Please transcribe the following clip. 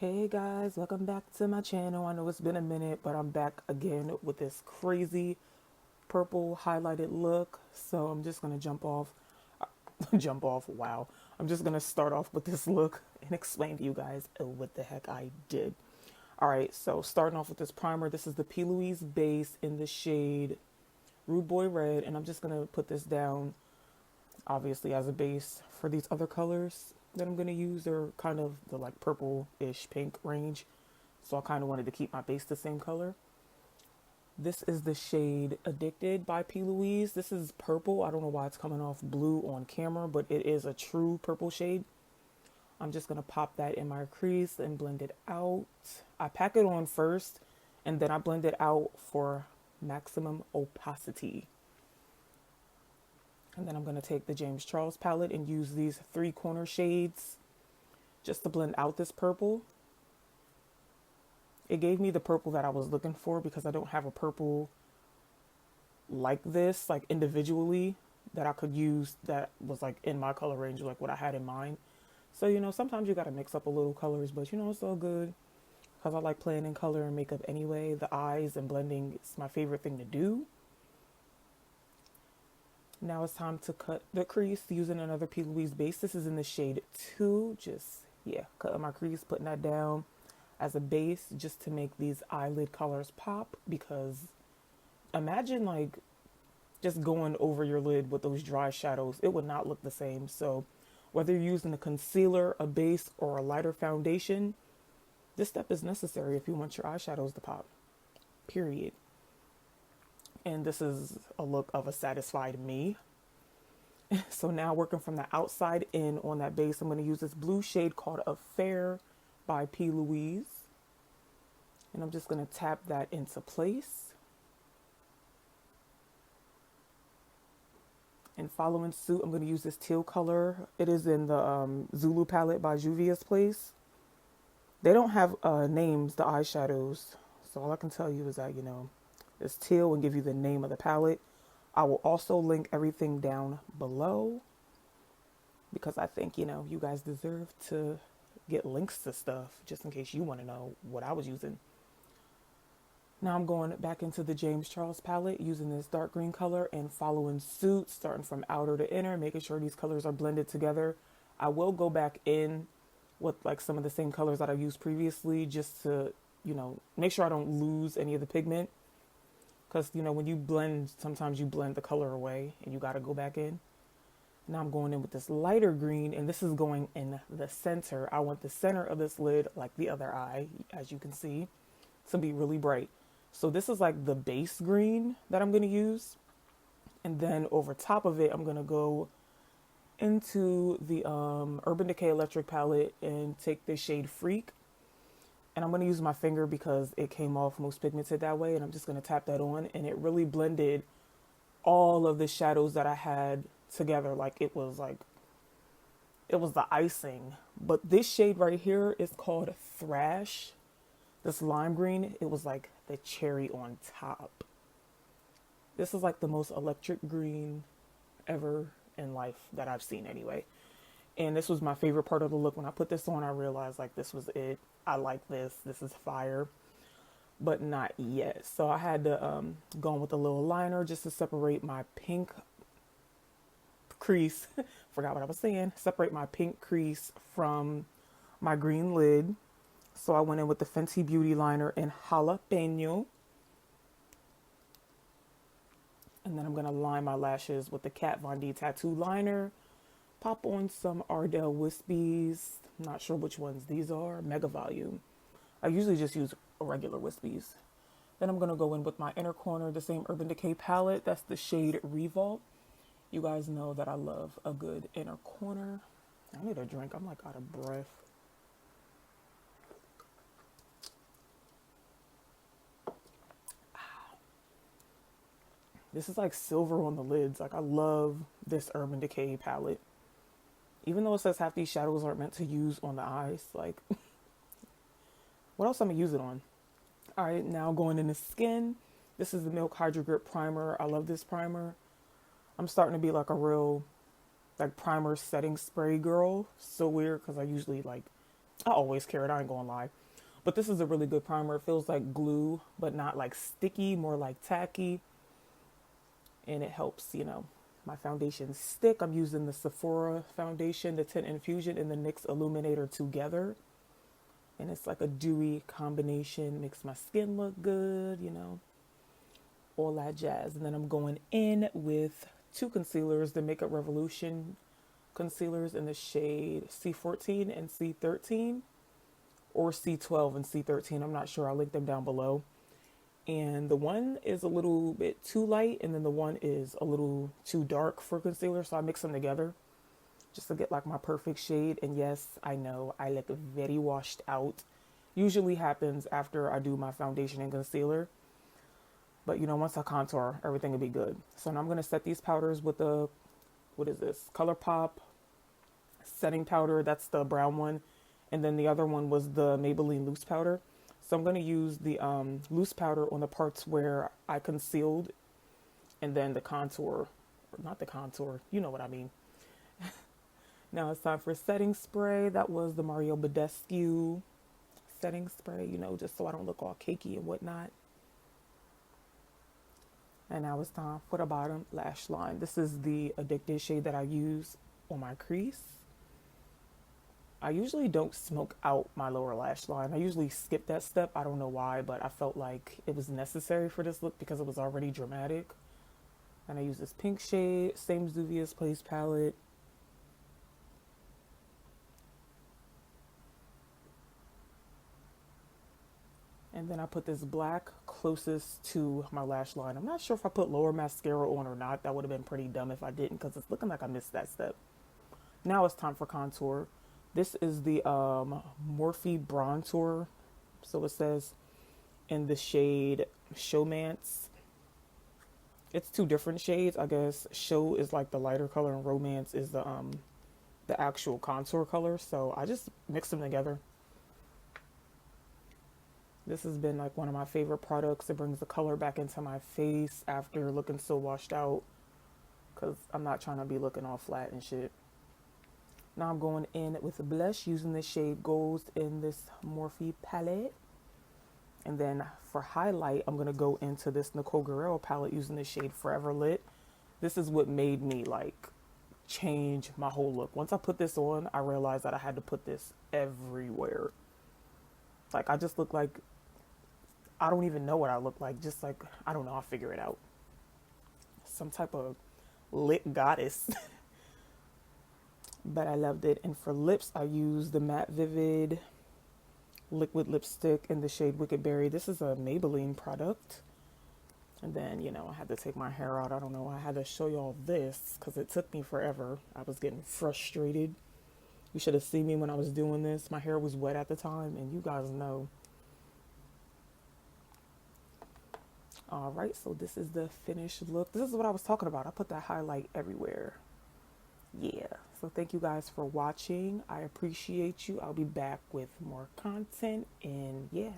Hey guys, welcome back to my channel. I know it's been a minute, but I'm back again with this crazy purple highlighted look. So I'm just gonna wow. I'm just gonna start off with this look and explain to you guys what the heck I did. All right, so starting off with this primer, this is the p.louise base in the shade Rudeboy Red, and I'm just gonna put this down obviously as a base for these other colors that I'm going to use. They're kind of the like purple-ish pink range, so I kind of wanted to keep my base the same color. This is the shade Addicted by p.louise. This is purple. I don't know why it's coming off blue on camera, but it is a true purple shade. I'm just going to pop that in my crease and blend it out. I pack it on first and then I blend it out for maximum opacity. And then I'm going to take the James Charles palette and use these 3 corner shades just to blend out this purple. It gave me the purple that I was looking for because I don't have a purple like this, like individually, that I could use that was like in my color range, like what I had in mind. So, you know, sometimes you got to mix up a little colors, but you know, it's all good because I like playing in color and makeup anyway. The eyes and blending is my favorite thing to do. Now it's time to cut the crease using another p.louise base. This is in the shade 2. Just, yeah, cutting my crease, putting that down as a base just to make these eyelid colors pop. Because imagine like just going over your lid with those dry shadows. It would not look the same. So whether you're using a concealer, a base, or a lighter foundation, this step is necessary if you want your eyeshadows to pop. Period. And this is a look of a satisfied me. So now working from the outside in on that base, I'm going to use this blue shade called Affair by p.louise. And I'm just going to tap that into place. And following suit, I'm going to use this teal color. It is in the Zulu palette by Juvia's place. They don't have names, the eyeshadows. So all I can tell you is that, you know, it's teal and give you the name of the palette. I will also link everything down below because I think, you know, you guys deserve to get links to stuff just in case you want to know what I was using. Now I'm going back into the James Charles palette using this dark green color and following suit, starting from outer to inner, making sure these colors are blended together. I will go back in with like some of the same colors that I used previously just to, you know, make sure I don't lose any of the pigment. Because, you know, when you blend, sometimes you blend the color away and you got to go back in. Now I'm going in with this lighter green, and this is going in the center. I want the center of this lid, like the other eye, as you can see, to be really bright. So this is like the base green that I'm going to use. And then over top of it, I'm going to go into the Urban Decay Electric palette and take the shade Freak. And I'm going to use my finger because it came off most pigmented that way. And I'm just going to tap that on. And it really blended all of the shadows that I had together. Like it was the icing. But this shade right here is called Thrash. This lime green, it was like the cherry on top. This is like the most electric green ever in life that I've seen anyway. And this was my favorite part of the look. When I put this on, I realized like this was it. I like this. This is fire. But not yet. So I had to go in with a little liner just to separate my pink crease. Forgot what I was saying. Separate my pink crease from my green lid. So I went in with the Fenty Beauty liner in Hollapeno. And then I'm going to line my lashes with the Kat Von D tattoo liner. Pop on some Ardelle Wispies. Not sure which ones these are. Mega Volume. I usually just use regular Wispies. Then I'm going to go in with my inner corner, the same Urban Decay palette. That's the shade Revolt. You guys know that I love a good inner corner. I need a drink. I'm like out of breath. This is like silver on the lids. Like I love this Urban Decay palette. Even though it says half these shadows aren't meant to use on the eyes, like, what else am I use it on? All right, now going into skin. This is the Milk Hydrogrip primer. I love this primer. I'm starting to be like a real, like, primer setting spray girl. So weird because I usually, like, I always carry it, I ain't gonna lie. But this is a really good primer. It feels like glue, but not like sticky, more like tacky. And it helps, you know, my foundation stick. I'm using the Sephora foundation, the Tint Infusion, and the NYX Illuminator together. And it's like a dewy combination. Makes my skin look good, you know, all that jazz. And then I'm going in with two concealers, the Makeup Revolution concealers in the shade C14 and C13, or C12 and C13. I'm not sure. I'll link them down below. And the one is a little bit too light, and then the one is a little too dark for concealer. So I mix them together just to get like my perfect shade. And yes, I know I look very washed out. Usually happens after I do my foundation and concealer. But you know, once I contour, everything will be good. So now I'm going to set these powders with the, what is this? ColourPop setting powder. That's the brown one. And then the other one was the Maybelline loose powder. So I'm going to use the loose powder on the parts where I concealed, and then the contour, or not the contour, you know what I mean. Now it's time for setting spray. That was the Mario Badescu setting spray, you know, just so I don't look all cakey and whatnot. And now it's time for the bottom lash line. This is the Addicted shade that I use on my crease. I usually don't smoke out my lower lash line. I usually skip that step. I don't know why, but I felt like it was necessary for this look because it was already dramatic. And I use this pink shade, same Juvia's Place palette. And then I put this black closest to my lash line. I'm not sure if I put lower mascara on or not. That would have been pretty dumb if I didn't, because it's looking like I missed that step. Now it's time for contour. This is the Morphe Bronzer. So it says in the shade Showmance. It's two different shades. I guess Show is like the lighter color and Romance is the actual contour color. So I just mix them together. This has been like one of my favorite products. It brings the color back into my face after looking so washed out, because I'm not trying to be looking all flat and shit. Now I'm going in with a blush using the shade Gold in this Morphe palette. And then for highlight, I'm going to go into this Nicole Guerrero palette using the shade Forever Lit. This is what made me like change my whole look. Once I put this on, I realized that I had to put this everywhere. Like I just look like, I don't even know what I look like. Just like, I don't know, I'll figure it out. Some type of lit goddess. But I loved it. And for lips, I used the Matte Vivid liquid lipstick in the shade Wicked Berry. This is a Maybelline product. And then, you know, I had to take my hair out. I don't know, I had to show y'all this because it took me forever. I was getting frustrated. You should have seen me when I was doing this. My hair was wet at the time, and you guys know. All right, so this is the finished look. This is what I was talking about. I put that highlight everywhere. Yeah, so thank you guys for watching. I appreciate you. I'll be back with more content, and yeah.